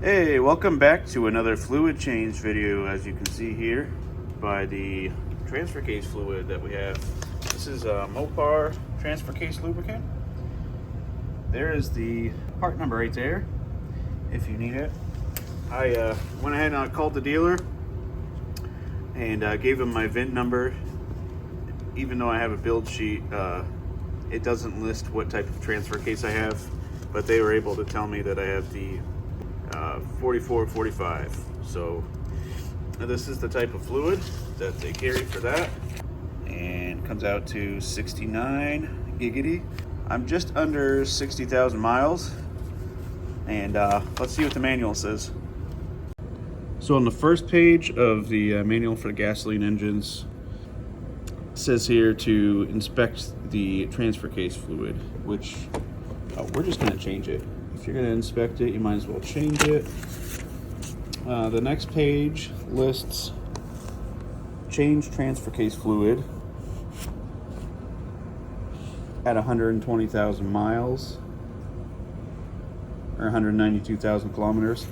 Hey, welcome back to another fluid change video. As you can see here by the transfer case fluid that we have. This is a Mopar Transfer Case Lubricant. There is the part number right there if you need it. I went ahead and I called the dealer and gave him my VIN number. Even though I have a build sheet, it doesn't list what type of transfer case I have, but they were able to tell me that I have the 4445. So this is the type of fluid that they carry for that, and comes out to 69 giggity. I'm just under 60,000 miles, and let's see what the manual says. So on the first page of the manual for the gasoline engines, it says here to inspect the transfer case fluid, which we're just going to change it. If you're going to inspect it, you might as well change it. The next page lists change transfer case fluid at 120,000 miles or 192,000 kilometers.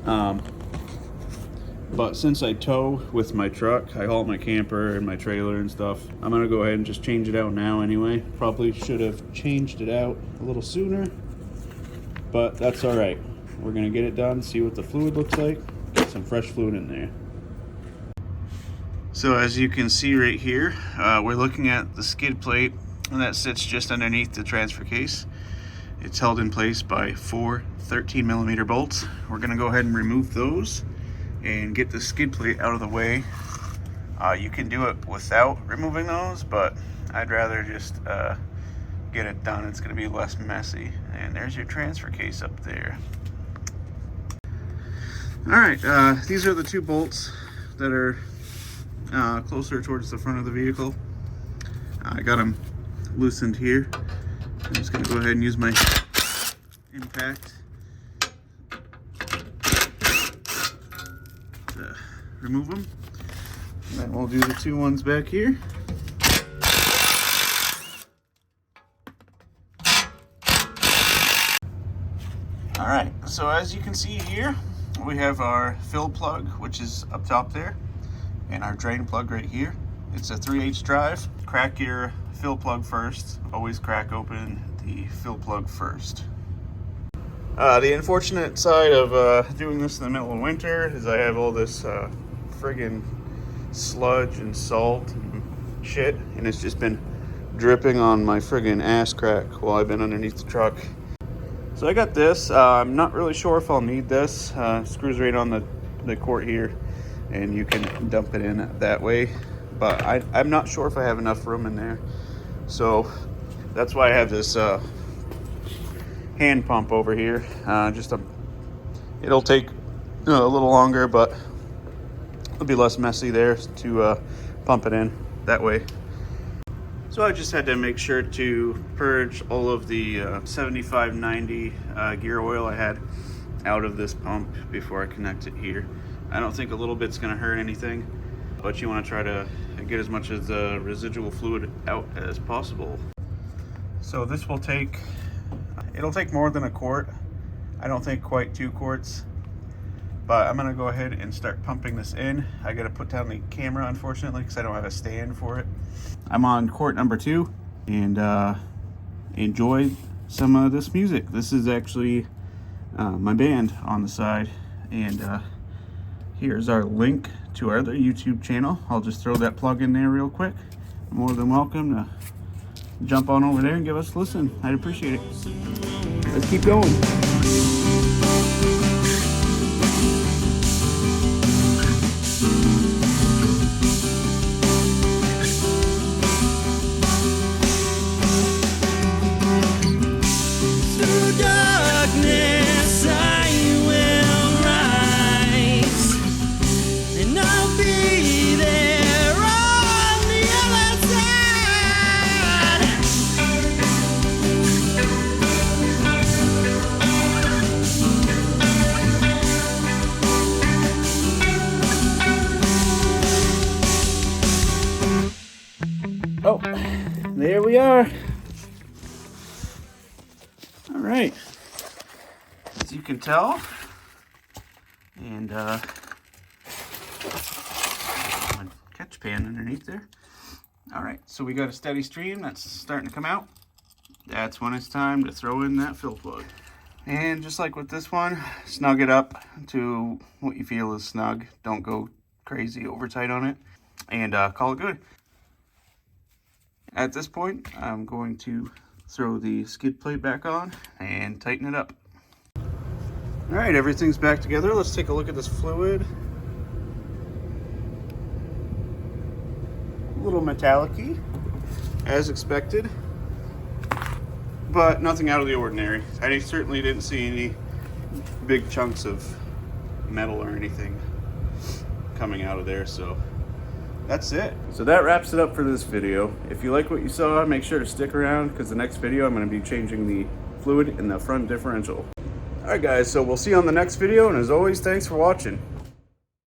But since I tow with my truck, I haul my camper and my trailer and stuff, I'm going to go ahead and just change it out now anyway. Probably should have changed it out a little sooner, but that's all right. We're gonna get it done, see what the fluid looks like, get some fresh fluid in there. So as you can see right here, we're looking at the skid plate, and that sits just underneath the transfer case. It's held in place by 4 13mm bolts. We're gonna go ahead and remove those and get the skid plate out of the way. You can do it without removing those, but I'd rather just get it done. It's going to be less messy. And there's your transfer case up there. Alright, these are the two bolts that are closer towards the front of the vehicle. I got them loosened here. I'm just going to go ahead and use my impact to remove them. And then we'll do the two ones back here. Alright, so as you can see here, we have our fill plug, which is up top there, and our drain plug right here. It's a 3/8 drive. Crack your fill plug first. Always crack open the fill plug first. The unfortunate side of doing this in the middle of winter is I have all this friggin' sludge and salt and shit, and it's just been dripping on my friggin' ass crack while I've been underneath the truck. So I got this. I'm not really sure if I'll need this. Screws right on the quart here, and you can dump it in that way. But I'm not sure if I have enough room in there. So that's why I have this hand pump over here. It'll take a little longer, but it'll be less messy there to pump it in that way. So I just had to make sure to purge all of the 7590 gear oil I had out of this pump before I connect it here. I don't think a little bit's gonna hurt anything, but you wanna try to get as much of the residual fluid out as possible. So this will it'll take more than a quart. I don't think quite 2 quarts, but I'm gonna go ahead and start pumping this in. I gotta put down the camera, unfortunately, because I don't have a stand for it. I'm on quart number 2, and enjoy some of this music. This is actually my band on the side, and here's our link to our other YouTube channel. I'll just throw that plug in there real quick. You're more than welcome to jump on over there and give us a listen. I'd appreciate it. Let's keep going. Oh, there we are. All right. As you can tell, And catch pan underneath there. All right, so we got a steady stream that's starting to come out. That's when it's time to throw in that fill plug. And just like with this one, snug it up to what you feel is snug. Don't go crazy over tight on it, and call it good. At this point, I'm going to throw the skid plate back on and tighten it up. All right, everything's back together. Let's take a look at this fluid. A little metallic-y, as expected, but nothing out of the ordinary. I certainly didn't see any big chunks of metal or anything coming out of there, so that's it. So that wraps it up for this video. If you like what you saw, make sure to stick around, because the next video I'm going to be changing the fluid in the front differential. Alright guys, so we'll see you on the next video, and as always, thanks for watching.